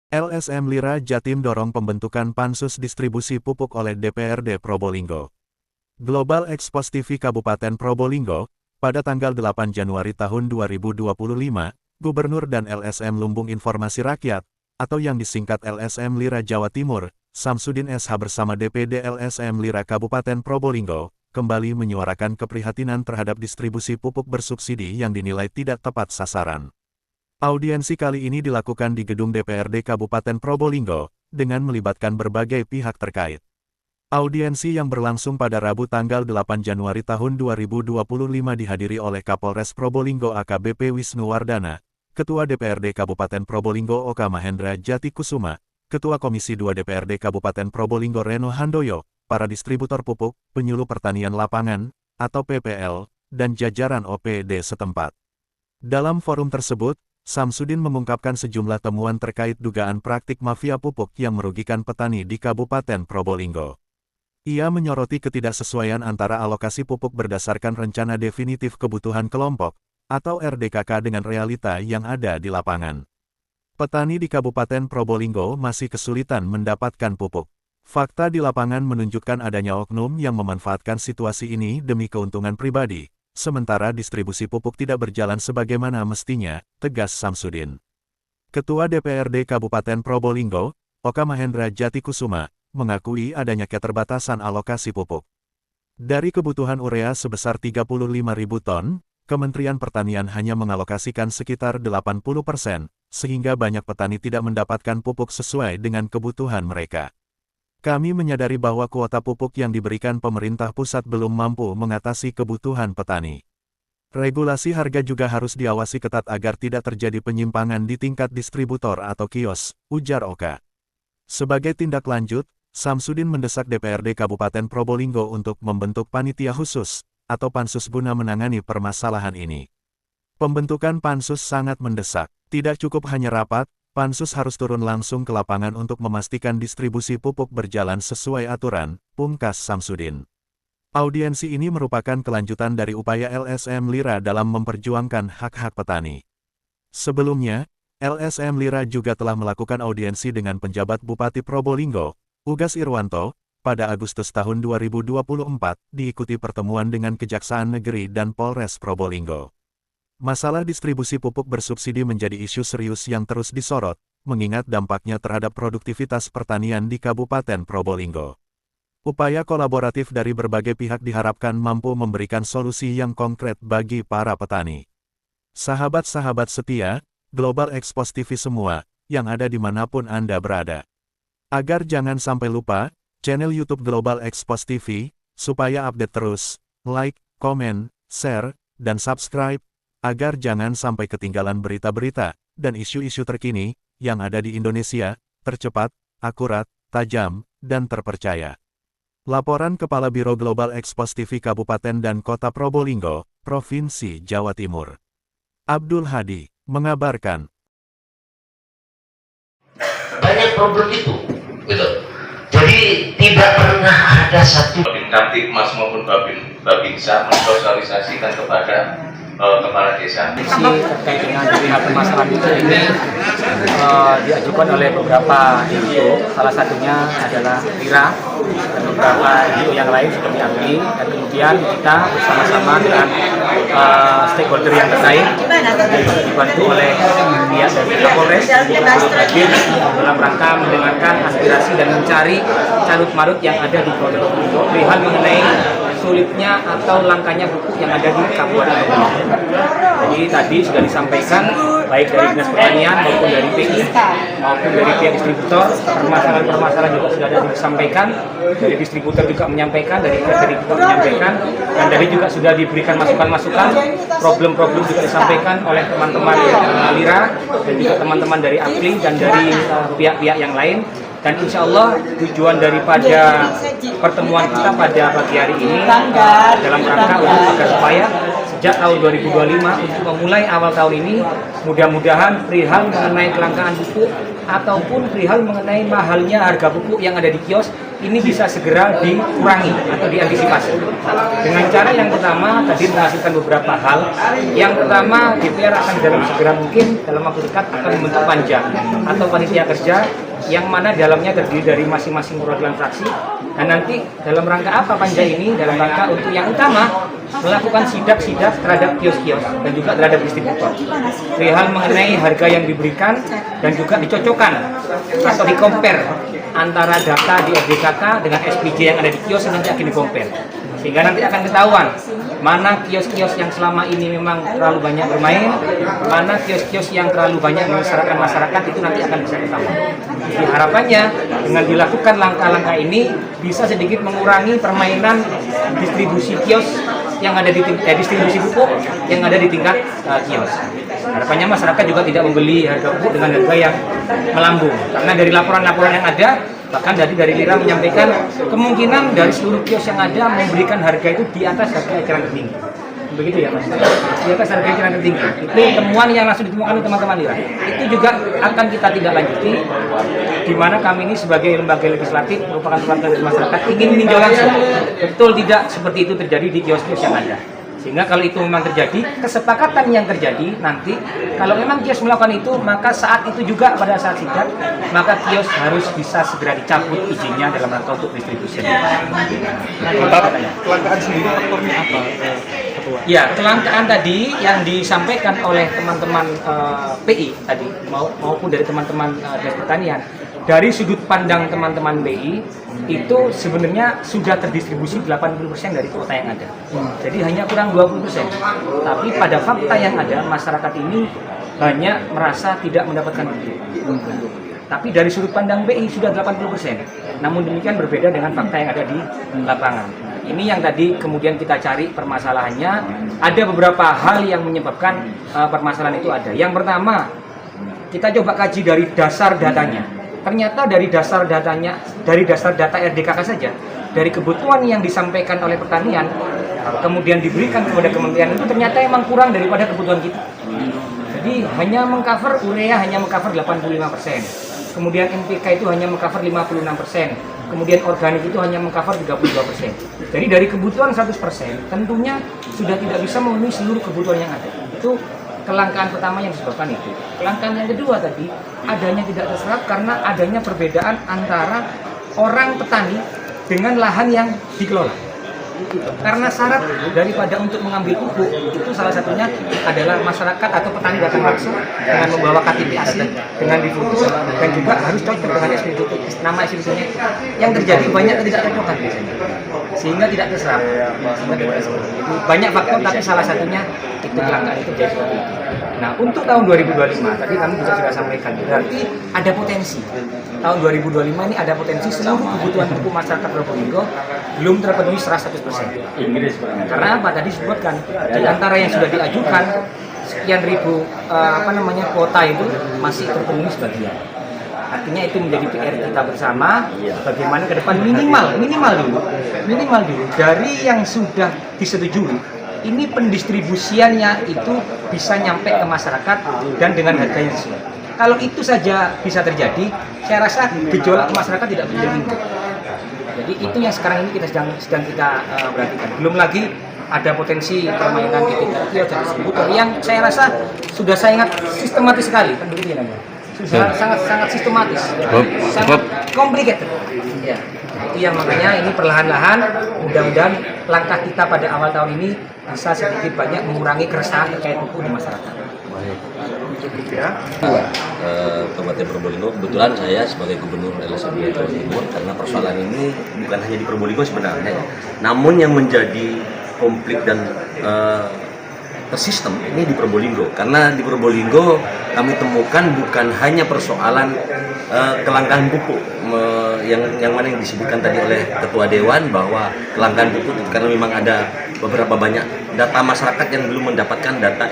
LSM Lira Jatim dorong pembentukan Pansus Distribusi Pupuk oleh DPRD Probolinggo. Global Expos TV Kabupaten Probolinggo, pada tanggal 8 Januari tahun 2025, Gubernur dan LSM Lumbung Informasi Rakyat, atau yang disingkat LSM Lira Jawa Timur, Samsudin SH bersama DPD LSM Lira Kabupaten Probolinggo, kembali menyuarakan keprihatinan terhadap distribusi pupuk bersubsidi yang dinilai tidak tepat sasaran. Audiensi kali ini dilakukan di gedung DPRD Kabupaten Probolinggo, dengan melibatkan berbagai pihak terkait. Audiensi yang berlangsung pada Rabu tanggal 8 Januari tahun 2025 dihadiri oleh Kapolres Probolinggo AKBP Wisnu Wardana, Ketua DPRD Kabupaten Probolinggo Oka Mahendra Jati Kusuma, Ketua Komisi 2 DPRD Kabupaten Probolinggo Reno Handoyo, para distributor pupuk, penyuluh pertanian lapangan, atau PPL, dan jajaran OPD setempat. Dalam forum tersebut, Samsudin mengungkapkan sejumlah temuan terkait dugaan praktik mafia pupuk yang merugikan petani di Kabupaten Probolinggo. Ia menyoroti ketidaksesuaian antara alokasi pupuk berdasarkan Rencana Definitif Kebutuhan Kelompok, atau RDKK dengan realita yang ada di lapangan. Petani di Kabupaten Probolinggo masih kesulitan mendapatkan pupuk. Fakta di lapangan menunjukkan adanya oknum yang memanfaatkan situasi ini demi keuntungan pribadi, sementara distribusi pupuk tidak berjalan sebagaimana mestinya, tegas Samsudin. Ketua DPRD Kabupaten Probolinggo, Oka Mahendra Jati Kusuma, mengakui adanya keterbatasan alokasi pupuk. Dari kebutuhan urea sebesar 35.000 ton, Kementerian Pertanian hanya mengalokasikan sekitar 80%, sehingga banyak petani tidak mendapatkan pupuk sesuai dengan kebutuhan mereka. Kami menyadari bahwa kuota pupuk yang diberikan pemerintah pusat belum mampu mengatasi kebutuhan petani. Regulasi harga juga harus diawasi ketat agar tidak terjadi penyimpangan di tingkat distributor atau kios, ujar Oka. Sebagai tindak lanjut, Samsudin mendesak DPRD Kabupaten Probolinggo untuk membentuk panitia khusus, atau pansus guna menangani permasalahan ini. Pembentukan pansus sangat mendesak. Tidak cukup hanya rapat, pansus harus turun langsung ke lapangan untuk memastikan distribusi pupuk berjalan sesuai aturan, pungkas Samsudin. Audiensi ini merupakan kelanjutan dari upaya LSM Lira dalam memperjuangkan hak-hak petani. Sebelumnya, LSM Lira juga telah melakukan audiensi dengan penjabat Bupati Probolinggo, Ugas Irwanto, pada Agustus tahun 2024, diikuti pertemuan dengan Kejaksaan Negeri dan Polres Probolinggo. Masalah distribusi pupuk bersubsidi menjadi isu serius yang terus disorot, mengingat dampaknya terhadap produktivitas pertanian di Kabupaten Probolinggo. Upaya kolaboratif dari berbagai pihak diharapkan mampu memberikan solusi yang konkret bagi para petani. Sahabat-sahabat setia, Global Expos TV semua, yang ada dimanapun Anda berada. Agar jangan sampai lupa, channel YouTube Global Expos TV, supaya update terus, like, komen, share, dan subscribe, agar jangan sampai ketinggalan berita-berita dan isu-isu terkini yang ada di Indonesia, tercepat, akurat, tajam, dan terpercaya. Laporan Kepala Biro Global Expos TV Kabupaten dan Kota Probolinggo, Provinsi Jawa Timur. Abdul Hadi, mengabarkan. Banyak problem itu, gitu. Jadi tidak pernah ada satu Kamtipmas maupun Babinsa mensosialisasikan kepada kepala desa. Terkait dengan pihak permasalahan itu ini diajukan oleh beberapa NGO, salah satunya adalah Lira dan beberapa NGO yang lain seperti AMI, dan kemudian kita bersama-sama dengan stakeholder yang terkait dibantu oleh pihak dari Kapolres hadir dalam rangka mendengarkan aspirasi dan mencari carut-marut yang ada di Probolinggo perihal mengenai sulitnya atau langkanya pupuk yang ada di Kabupaten Probolinggo. Jadi tadi sudah disampaikan baik dari Dinas Pertanian maupun dari PI maupun dari pihak distributor, permasalahan-permasalahan juga sudah ada disampaikan, dari distributor juga menyampaikan, dari distributor menyampaikan, dan dari juga sudah diberikan masukan-masukan, problem-problem juga disampaikan oleh teman-teman Lira dan juga teman-teman dari APLI dan dari pihak-pihak yang lain. Dan insya Allah tujuan daripada pertemuan kita pada pagi hari ini dalam rangka untuk agar supaya sejak tahun 2025 untuk memulai awal tahun ini mudah-mudahan perihal mengenai kelangkaan pupuk ataupun perihal mengenai mahalnya harga pupuk yang ada di kios ini bisa segera dikurangi atau diantisipasi. Dengan cara yang pertama tadi menghasilkan beberapa hal. Yang pertama, DPR akan dalam segera mungkin dalam waktu dekat akan membentuk panja atau panitia kerja yang mana dalamnya terdiri dari masing-masing perwakilan fraksi, dan nanti dalam rangka apa panja ini? Dalam rangka untuk yang utama melakukan sidak-sidak terhadap kios-kios dan juga terhadap distributor perihal mengenai harga yang diberikan dan juga dicocokkan atau di-compare antara data di RDKK dengan SPJ yang ada di kios, nanti akan di-compare sehingga nanti akan ketahuan mana kios-kios yang selama ini memang terlalu banyak bermain, mana kios-kios yang terlalu banyak menyengsarakan masyarakat, itu nanti akan bisa ketahuan. Jadi harapannya dengan dilakukan langkah-langkah ini bisa sedikit mengurangi permainan distribusi kios yang ada di distribusi pupuk yang ada di tingkat kios. Harapannya masyarakat juga tidak membeli harga pupuk dengan harga yang melambung, karena dari laporan-laporan yang ada, bahkan dari Lira menyampaikan kemungkinan dari seluruh kios yang ada memberikan harga itu di atas harga eceran tertinggi. Begitu ya Mas? Di atas harga eceran tertinggi. Itu temuan yang langsung ditemukan oleh teman-teman Lira. Itu juga akan kita tidak lanjuti, di mana kami ini sebagai lembaga legislatif merupakan perwakilan dari masyarakat ingin meninjau langsung betul tidak seperti itu terjadi di kios-kios yang ada. Sehingga kalau itu memang terjadi, kesepakatan yang terjadi nanti, kalau memang kios melakukan itu, maka saat itu juga pada saat sidak, maka kios harus bisa segera dicabut izinnya dalam rangka untuk distribusi. Kelangkaan sendiri faktornya apa, Ketua? Ya, kelangkaan tadi yang disampaikan oleh teman-teman PI tadi, maupun dari teman-teman Dinas Pertanian, dari sudut pandang teman-teman BI itu sebenarnya sudah terdistribusi 80% dari kuota yang ada. Jadi hanya kurang 20%. Tapi pada fakta yang ada, masyarakat ini banyak merasa tidak mendapatkan itu. Tapi dari sudut pandang BI sudah 80%. Namun demikian berbeda dengan fakta yang ada di lapangan. Ini yang tadi kemudian kita cari permasalahannya. Ada beberapa hal yang menyebabkan permasalahan itu ada. Yang pertama, kita coba kaji dari dasar datanya. Ternyata dari dasar datanya, dari dasar data RDKK saja, dari kebutuhan yang disampaikan oleh pertanian, kemudian diberikan kepada kementerian itu ternyata emang kurang daripada kebutuhan kita. Jadi hanya mengcover urea hanya mengcover 85%, kemudian NPK itu hanya mengcover 56%, kemudian organik itu hanya mengcover 32%. Jadi dari kebutuhan 100%, tentunya sudah tidak bisa memenuhi seluruh kebutuhan yang ada. Itu kelangkaan pertama yang disebabkan itu. Kelangkaan yang kedua tadi, adanya tidak terserap karena adanya perbedaan antara orang petani dengan lahan yang dikelola. Karena syarat daripada untuk mengambil pupuk itu salah satunya adalah masyarakat atau petani datang langsung dengan membawa KTP asli dengan difoto dan juga harus cocok dengan SPT nama SPT-nya. Yang terjadi banyak ketidakcocokan biasanya sehingga tidak terserap. Jadi banyak faktor tapi salah satunya itu kelangkaan itu jadi seperti itu. Nah untuk tahun 2025 tadi kami juga sudah sampaikan berarti ada potensi. Tahun 2025 ini ada potensi seluruh kebutuhan pupuk masyarakat Probolinggo belum terpenuhi 100%. Karena apa tadi disebutkan di antara yang sudah diajukan sekian ribu kuota itu masih terpenuhi sebagian. Artinya itu menjadi PR kita bersama bagaimana ke depan minimal dulu dari yang sudah disetujui ini pendistribusiannya itu bisa nyampe ke masyarakat dan dengan harga yang sesuai. Kalau itu saja bisa terjadi, saya rasa gejolak masyarakat tidak terjadi. Jadi itu yang sekarang ini kita sedang kita perhatikan. Belum lagi ada potensi permainan di tingkat dan distributor yang saya rasa sudah sangat sistematis sekali, kan begitu ya namanya. Sudah sangat sistematis, sangat complicated. Ya, itu yang makanya ini perlahan-lahan, mudah-mudahan langkah kita pada awal tahun ini bisa sedikit banyak mengurangi keresahan terkait pupuk di masyarakat. Kabupaten Probolinggo, kebetulan saya sebagai Gubernur LSMD Jawa Timur, karena persoalan ini bukan hanya di Probolinggo sebenarnya, namun yang menjadi konflik dan sistem ini di Probolinggo. Karena di Probolinggo kami temukan bukan hanya persoalan kelangkaan pupuk yang mana yang disebutkan tadi oleh Ketua Dewan bahwa kelangkaan pupuk karena memang ada beberapa banyak data masyarakat yang belum mendapatkan data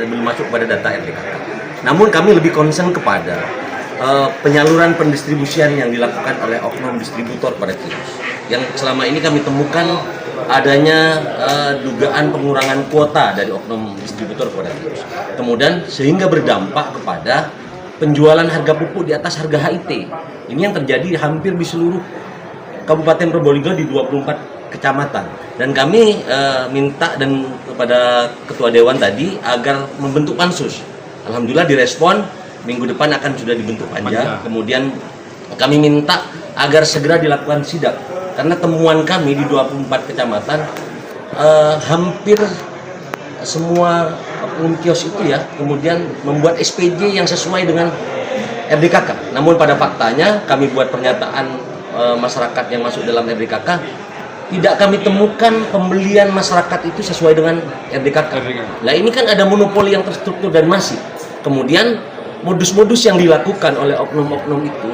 belum masuk pada data RDKK. Namun kami lebih concern kepada penyaluran pendistribusian yang dilakukan oleh oknum distributor pada kios. Yang selama ini kami temukan adanya dugaan pengurangan kuota dari oknum distributor kepada kios. Kemudian sehingga berdampak kepada penjualan harga pupuk di atas harga HIT. Ini yang terjadi hampir di seluruh Kabupaten Probolinggo di 24 kecamatan. Dan kami minta dan kepada Ketua Dewan tadi agar membentuk pansus. Alhamdulillah direspon, minggu depan akan sudah dibentuk panja. Kemudian kami minta agar segera dilakukan sidak. Karena temuan kami di 24 kecamatan hampir semua oknum kios itu ya kemudian membuat SPJ yang sesuai dengan RDKK. Namun pada faktanya kami buat pernyataan masyarakat yang masuk dalam RDKK, tidak kami temukan pembelian masyarakat itu sesuai dengan RDKK. Nah ini kan ada monopoli yang terstruktur dan masif. Kemudian modus-modus yang dilakukan oleh oknum-oknum itu,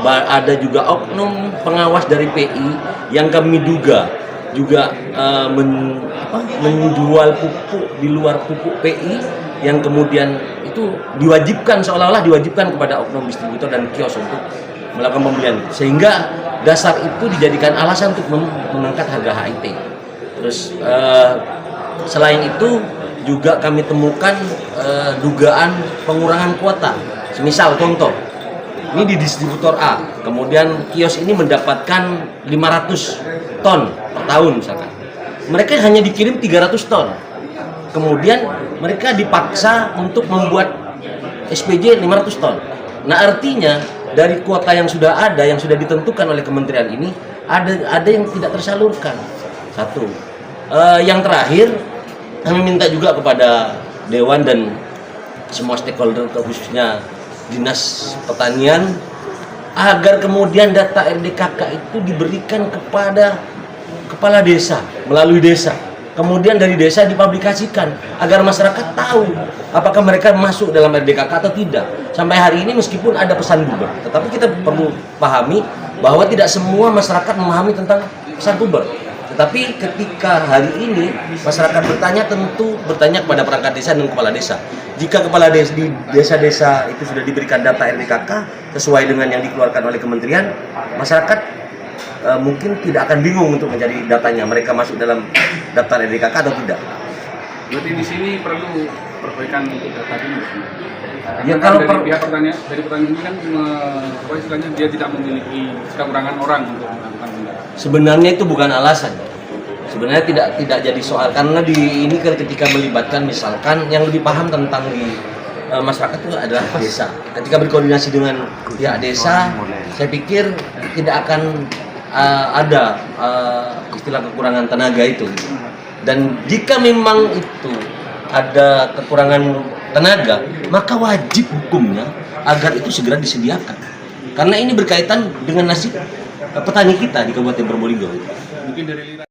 ada juga oknum pengawas dari PI yang kami duga juga menjual pupuk di luar pupuk PI yang kemudian itu diwajibkan, seolah-olah diwajibkan kepada oknum distributor dan kios untuk melakukan pembelian, sehingga dasar itu dijadikan alasan untuk mengangkat harga HIT. Terus selain itu juga kami temukan dugaan pengurangan kuota. Semisal contoh, ini di distributor A, kemudian kios ini mendapatkan 500 ton per tahun misalkan. Mereka hanya dikirim 300 ton. Kemudian mereka dipaksa untuk membuat SPJ 500 ton. Nah artinya dari kuota yang sudah ada, yang sudah ditentukan oleh kementerian ini, ada yang tidak tersalurkan. Satu. Yang terakhir, kami minta juga kepada Dewan dan semua stakeholder, khususnya Dinas Pertanian, agar kemudian data RDKK itu diberikan kepada kepala desa melalui desa. Kemudian dari desa dipublikasikan agar masyarakat tahu apakah mereka masuk dalam RDKK atau tidak. Sampai hari ini meskipun ada pesan Buber, tetapi kita perlu pahami bahwa tidak semua masyarakat memahami tentang pesan Buber. Tetapi ketika hari ini masyarakat bertanya, tentu bertanya kepada perangkat desa dan kepala desa. Jika kepala desa di desa-desa itu sudah diberikan data RDKK sesuai dengan yang dikeluarkan oleh kementerian, masyarakat mungkin tidak akan bingung untuk mencari datanya, mereka masuk dalam daftar RDKK atau tidak. Berarti di sini perlu perbaikan untuk data ini. Ya, Karena kalau dari pihak pertanian ini kan istilahnya dia tidak memiliki kekurangan orang untuk melakukan pendataan. Sebenarnya itu bukan alasan. Sebenarnya tidak jadi soal, karena ini ketika melibatkan misalkan yang lebih paham tentang di masyarakat itu adalah desa. Ketika berkoordinasi dengan pihak desa, saya pikir tidak akan ada istilah kekurangan tenaga itu. Dan jika memang itu ada kekurangan tenaga, maka wajib hukumnya agar itu segera disediakan. Karena ini berkaitan dengan nasib petani kita di Kabupaten Probolinggo. Mungkin dari